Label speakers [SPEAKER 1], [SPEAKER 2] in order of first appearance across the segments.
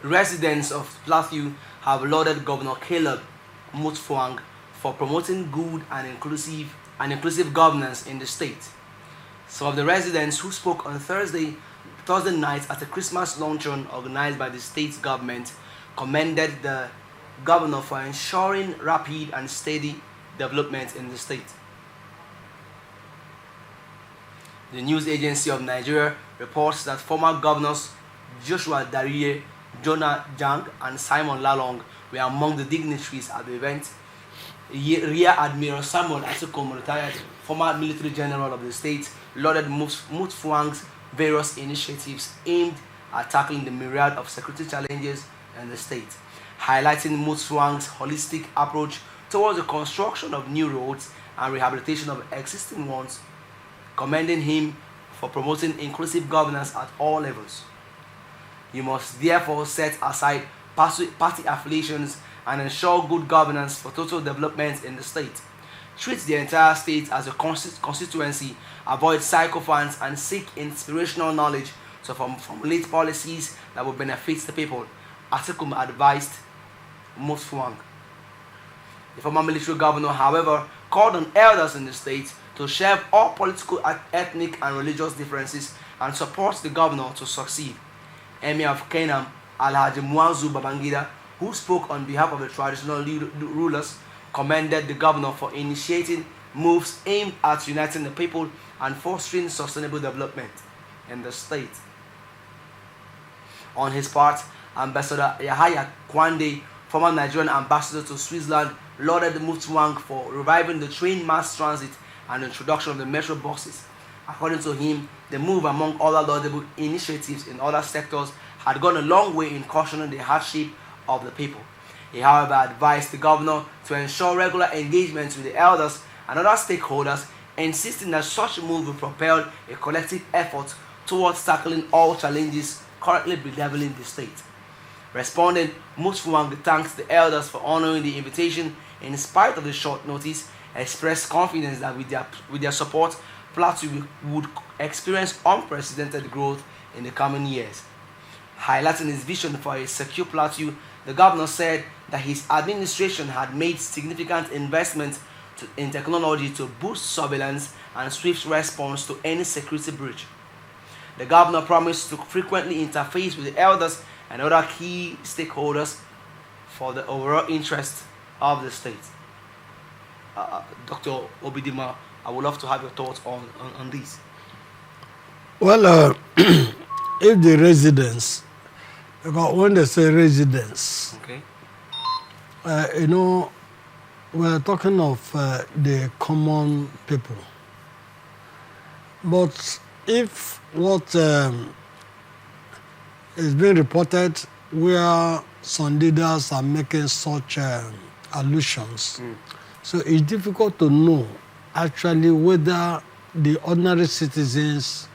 [SPEAKER 1] Residents of Plateau have lauded Governor Caleb Mutfwang for promoting good and inclusive governance in the state. Some of the residents who spoke on Thursday night at a Christmas luncheon organized by the state government commended the governor for ensuring rapid and steady development in the state. The news agency of Nigeria reports that former governors Joshua Dariye, Jonah Jang, and Simon Lalong were among the dignitaries at the event. Rear Admiral Samuel Atukom, retired former military general of the state, lauded Mutfwang's various initiatives aimed at tackling the myriad of security challenges in the state, highlighting Mutfwang's holistic approach towards the construction of new roads and rehabilitation of existing ones, commending him for promoting inclusive governance at all levels. You must therefore set aside party affiliations and ensure good governance for total development in the state. Treat the entire state as a constituency, avoid sycophants, and seek inspirational knowledge to formulate policies that will benefit the people, Atikum advised Mutfwang. The former military governor, however, called on elders in the state to shelve all political, ethnic, and religious differences and support the governor to succeed. Emir of Kenam, Alhaji Muazu Babangida, who spoke on behalf of the traditional rulers, commended the governor for initiating moves aimed at uniting the people and fostering sustainable development in the state. On his part, Ambassador Yahaya Kwande, former Nigerian ambassador to Switzerland, lauded Mutfwang for reviving the train mass transit and the introduction of the metro buses. According to him, the move, among other laudable initiatives in other sectors, had gone a long way in cushioning the hardship of the people. He, however, advised the governor to ensure regular engagement with the elders and other stakeholders, insisting that such a move will propel a collective effort towards tackling all challenges currently bedeviling the state. Responding, Mutfwang thanked the elders for honoring the invitation in spite of the short notice, expressed confidence that with their support, Plateau would experience unprecedented growth in the coming years. Highlighting his vision for a secure Plateau, the governor said that his administration had made significant investments in technology to boost surveillance and swift response to any security breach. The governor promised to frequently interface with the elders and other key stakeholders for the overall interest of the state. Dr. Obidima, I would love to have your thoughts on this.
[SPEAKER 2] Well, if the residents, because when they say residents,
[SPEAKER 1] okay,
[SPEAKER 2] we're talking of the common people. But if what is being reported where some leaders are making such allusions, so it's difficult to know actually whether the ordinary citizens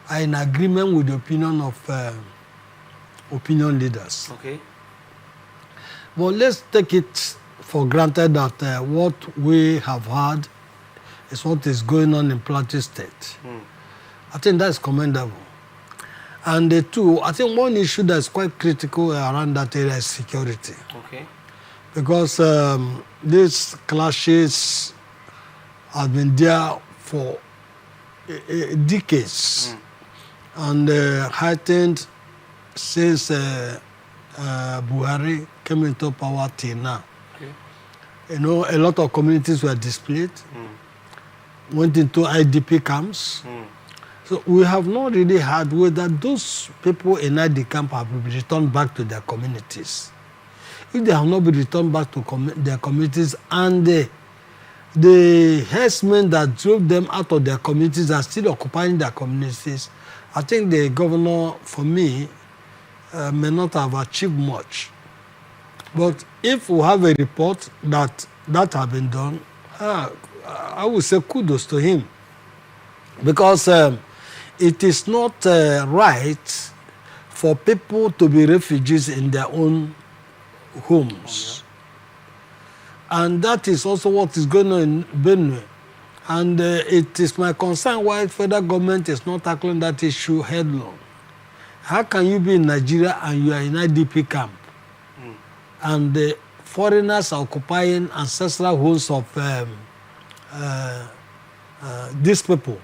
[SPEAKER 2] are in agreement with the opinion of opinion leaders.
[SPEAKER 1] Okay.
[SPEAKER 2] But let's take it for granted that what we have heard is what is going on in Plateau State. I think that's commendable. And I think one issue that's quite critical around that area is security.
[SPEAKER 1] Okay. Because
[SPEAKER 2] these clashes have been there for decades and heightened since Buhari came into power till now.
[SPEAKER 1] Okay.
[SPEAKER 2] A lot of communities were displaced, went into IDP camps. So we have not really heard whether those people in IDP camp have been returned back to their communities. If they have not been returned back to their communities and the herdsmen that drove them out of their communities are still occupying their communities, I think the governor, for me, may not have achieved much. But if we have a report that has been done, I would say kudos to him. Because it is not right for people to be refugees in their own homes. And that is also what is going on in Benue. And it is my concern why the federal government is not tackling that issue headlong. How can you be in Nigeria and you are in IDP camp? And the foreigners are occupying ancestral homes of these people?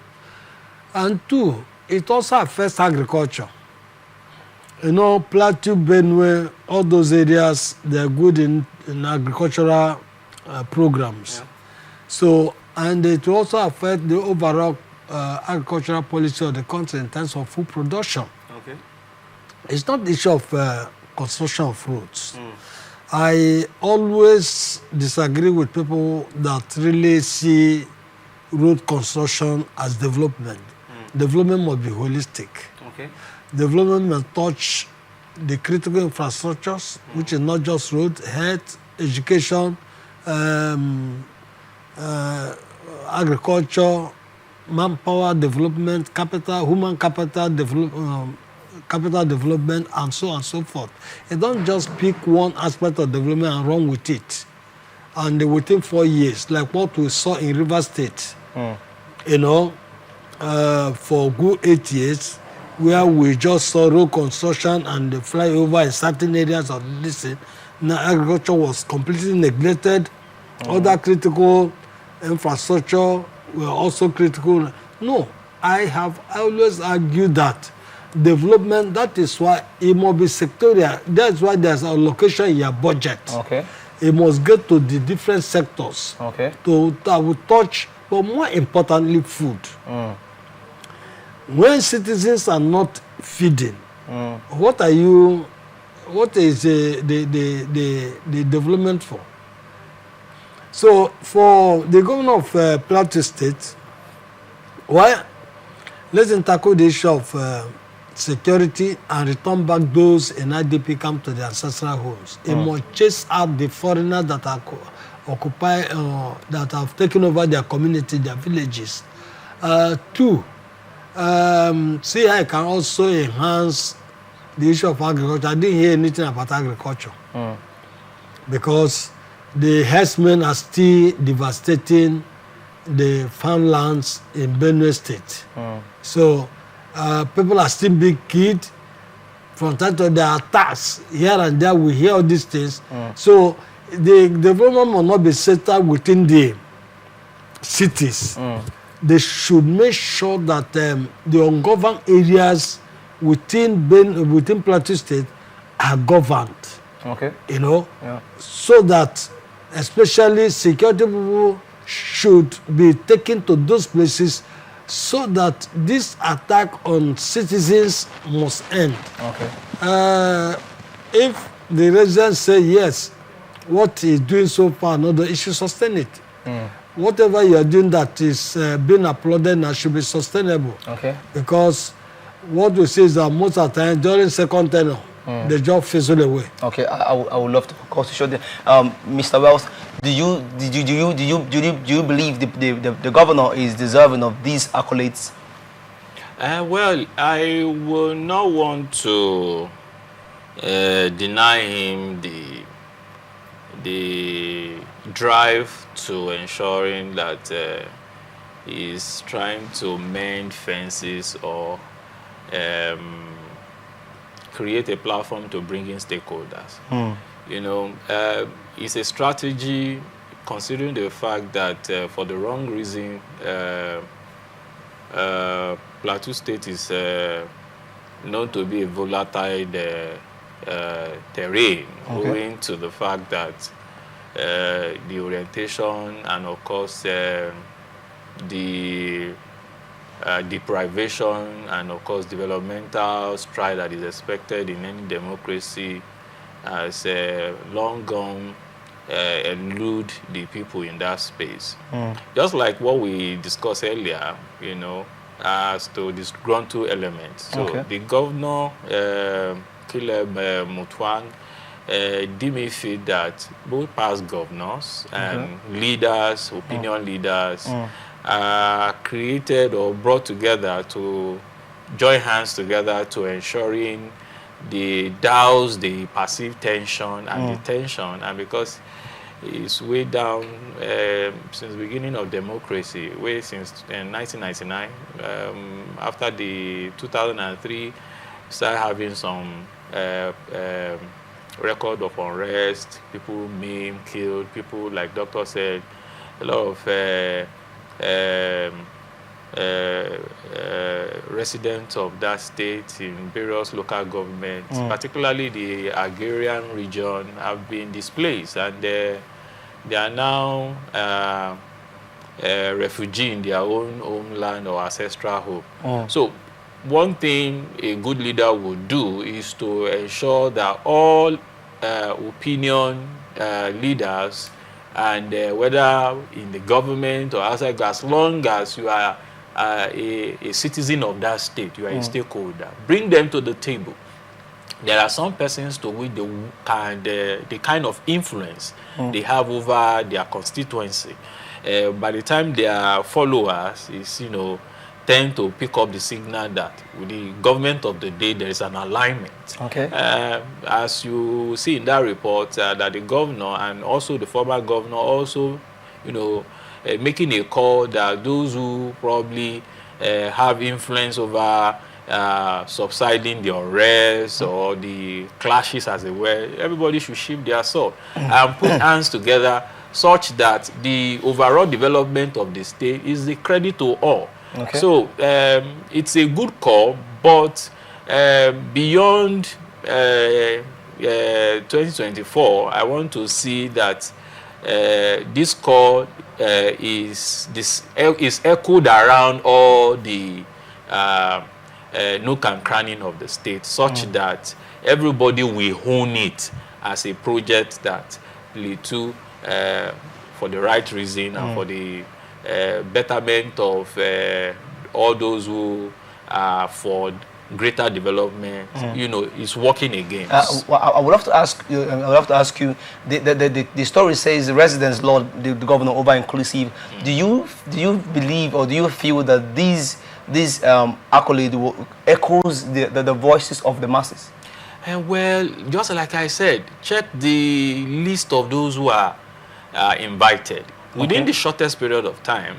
[SPEAKER 2] And two, it also affects agriculture. You know, Plateau, Benue, all those areas, they're good in agricultural programs.
[SPEAKER 1] Yeah.
[SPEAKER 2] So, and it will also affect the overall agricultural policy of the country in terms of food production.
[SPEAKER 1] Okay.
[SPEAKER 2] It's not the issue of construction of roads. I always disagree with people that really see road construction as development. Development must be holistic.
[SPEAKER 1] Okay.
[SPEAKER 2] Development must touch the critical infrastructures, which is not just road, health, education, agriculture, manpower development, capital, human capital development, and so on and so forth. You don't just pick one aspect of development and run with it. And within 4 years, like what we saw in River State, you know, for good 8 years, where we just saw road construction and the flyover in certain areas of this thing. Now agriculture was completely neglected. Other critical infrastructure were also critical. No, I have always argued that development, that is why it must be sectorial. That's why there's allocation in your budget.
[SPEAKER 3] Okay.
[SPEAKER 2] It must get to the different sectors.
[SPEAKER 3] Okay.
[SPEAKER 2] That will touch, but more importantly, food. When citizens are not feeding, what is the development for? So for the governor of Plateau State, well, let's tackle the issue of security and return back those in IDP camp to their ancestral homes. It must chase out the foreigners that are occupy, that have taken over their community, their villages. Two, see how I can also enhance the issue of agriculture. I didn't hear anything about agriculture because the herdsmen are still devastating the farmlands in Benue State. So people are still being killed from time to time. There are attacks here and there. We hear all these things. So the development must not be settled within the cities. They should make sure that the ungoverned areas within Plateau State are governed.
[SPEAKER 3] Okay.
[SPEAKER 2] You know,
[SPEAKER 3] Yeah.
[SPEAKER 2] so that especially security people should be taken to those places so that this attack on citizens must end.
[SPEAKER 3] Okay.
[SPEAKER 2] If the residents say yes, what he's doing so far, no, he should sustain it. Whatever you are doing that is being applauded now should be sustainable.
[SPEAKER 3] Okay.
[SPEAKER 2] Because what we see is that most of the time during second tenure, the job fizzled away.
[SPEAKER 3] Okay, I would love to focus show there. Mr. Wells, do you believe the governor is deserving of these accolades?
[SPEAKER 4] Well, I will not want to deny him the drive to ensuring that he's trying to mend fences or create a platform to bring in stakeholders. You know, it's a strategy considering the fact that for the wrong reason, Plateau State is known to be a volatile terrain, owing to the fact that the orientation and of course the deprivation and of course developmental stride that is expected in any democracy has long gone elude the people in that space. Just like what we discussed earlier, you know, as to disgruntled elements. So the governor, Caleb Mutfwang, deemed me fit that both past governors and leaders, opinion leaders, are created or brought together to join hands together to ensuring they douse the perceived tension and the tension, and because it's way down since the beginning of democracy, way since 1999, after the 2003 start having some record of unrest, people maimed, killed, people, like doctor said, a lot of residents of that state in various local governments, particularly the agrarian region, have been displaced, and they are now refugee in their own homeland or ancestral home. So one thing a good leader would do is to ensure that all opinion leaders, and whether in the government or outside, as long as you are a citizen of that state, you are a stakeholder, bring them to the table. There are some persons to which the kind of influence they have over their constituency, by the time their followers is, tend to pick up the signal that with the government of the day there is an alignment.
[SPEAKER 3] Okay.
[SPEAKER 4] As you see in that report, that the governor and also the former governor also, making a call that those who probably have influence over subsiding the unrest or the clashes, as it were, everybody should shift their sword and put hands together, such that the overall development of the state is the credit to all.
[SPEAKER 3] Okay.
[SPEAKER 4] So it's a good call, but beyond 2024, I want to see that this call is echoed around all the nook and cranny of the state, such that everybody will own it as a project that lead to, for the right reason and for the betterment of all those who are for greater development, is working against.
[SPEAKER 3] I would have to ask you. The story says the residents laud the governor over inclusive. Do you believe, or do you feel that this accolade echoes the voices of the masses?
[SPEAKER 4] Well, just like I said, check the list of those who are invited. Within the shortest period of time,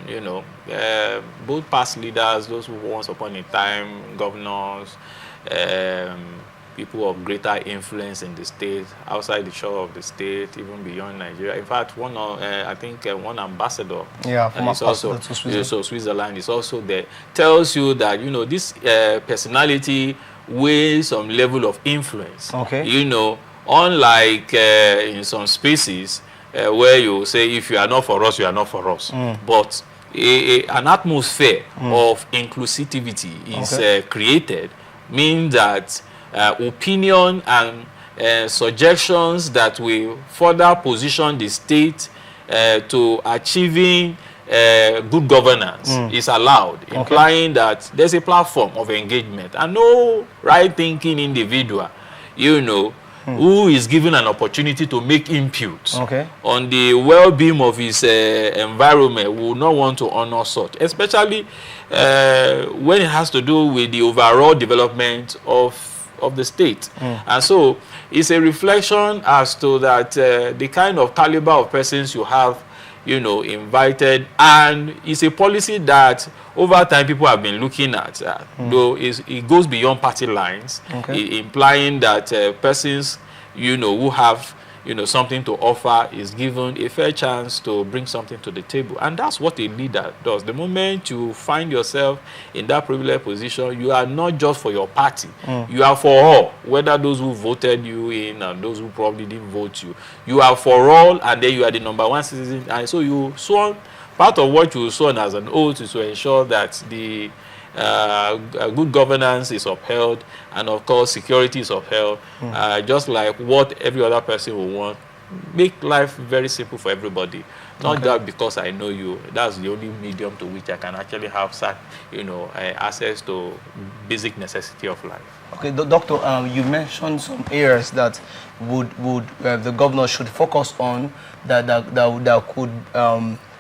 [SPEAKER 4] both past leaders, those who once upon a time, governors, people of greater influence in the state, outside the shore of the state, even beyond Nigeria. In fact, one ambassador, is also Switzerland, is also there, tells you that this personality weighs some level of influence.
[SPEAKER 3] Okay.
[SPEAKER 4] Unlike in some species. Where you say, if you are not for us, you are not for us. But an atmosphere of inclusivity is created, means that opinion and suggestions that will further position the state to achieving good governance is allowed, implying that there's a platform of engagement and no right-thinking individual, who is given an opportunity to make inputs on the well-being of his environment, will not want to honor such, especially when it has to do with the overall development of the state. And so it's a reflection as to that the kind of caliber of persons you have invited, and it's a policy that over time people have been looking at, though it goes beyond party lines, implying that persons who have something to offer is given a fair chance to bring something to the table. And that's what a leader does. The moment you find yourself in that privileged position, you are not just for your party, you are for all, whether those who voted you in and those who probably didn't vote you. You are for all, and then you are the number one citizen. And so you sworn, part of what you sworn as an oath is to ensure that the good governance is upheld, and of course security is upheld, just like what every other person will want. Make life very simple for everybody, not just because I know you. That's the only medium to which I can actually have access to basic necessity of life.
[SPEAKER 3] Okay, Doctor, you mentioned some areas that would the governor should focus on that could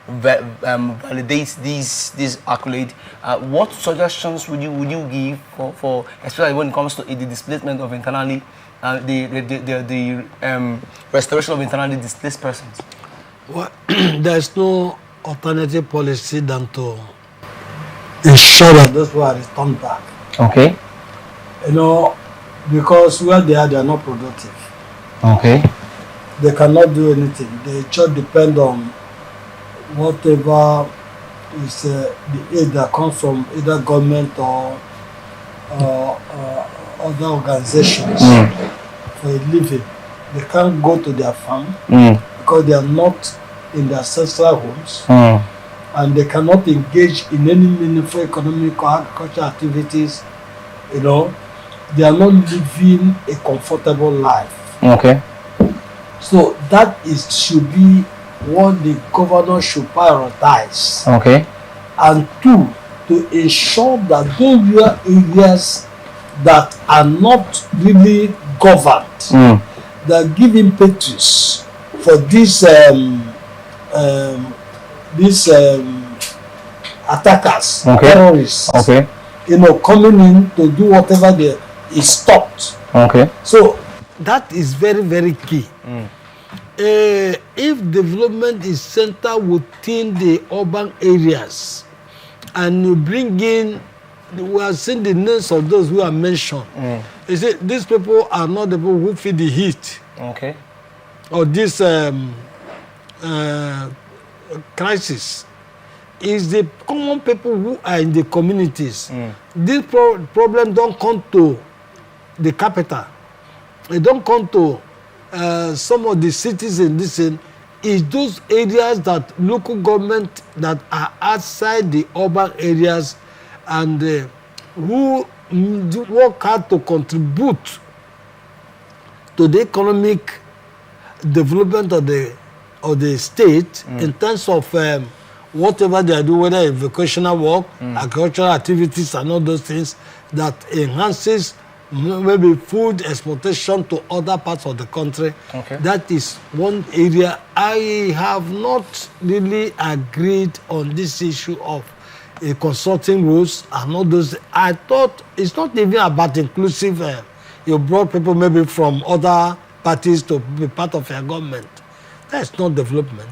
[SPEAKER 3] validate these accolades. What suggestions would you give for especially when it comes to the displacement of internally the restoration of internally displaced persons?
[SPEAKER 2] Well, there is no alternative policy than to ensure that those who are returned back.
[SPEAKER 3] Okay.
[SPEAKER 2] because where they are not productive.
[SPEAKER 3] Okay.
[SPEAKER 2] They cannot do anything. They just depend on whatever is the aid that comes from either government or other organizations for a living. They can't go to their farm because they are not in their ancestral homes, and they cannot engage in any meaningful economic or agricultural activities. You know, they are not living a comfortable life.
[SPEAKER 3] Okay.
[SPEAKER 2] So that should be what the governor should prioritize.
[SPEAKER 3] Okay.
[SPEAKER 2] And two, to ensure that those areas that are not really governed, that give impetus for these attackers, terrorists, you know, coming in to do whatever they is stopped.
[SPEAKER 3] Okay.
[SPEAKER 2] So that is very, very key. If development is centered within the urban areas, and you bring in, we are seeing the names of those who are mentioned. You see, these people are not the people who feel the heat.
[SPEAKER 3] Okay.
[SPEAKER 2] Or this crisis. Is the common people who are in the communities. This problem don't come to the capital. It don't come to some of the cities in this thing. Is those areas that local government that are outside the urban areas and who work hard to contribute to the economic development of the state in terms of whatever they do, whether it's vocational work, agricultural activities and all those things that enhances maybe food exportation to other parts of the country.
[SPEAKER 3] Okay.
[SPEAKER 2] That is one area. I have not really agreed on this issue of consulting rules and all those. I thought it's not even about inclusive. You brought people maybe from other parties to be part of your government. That's not development.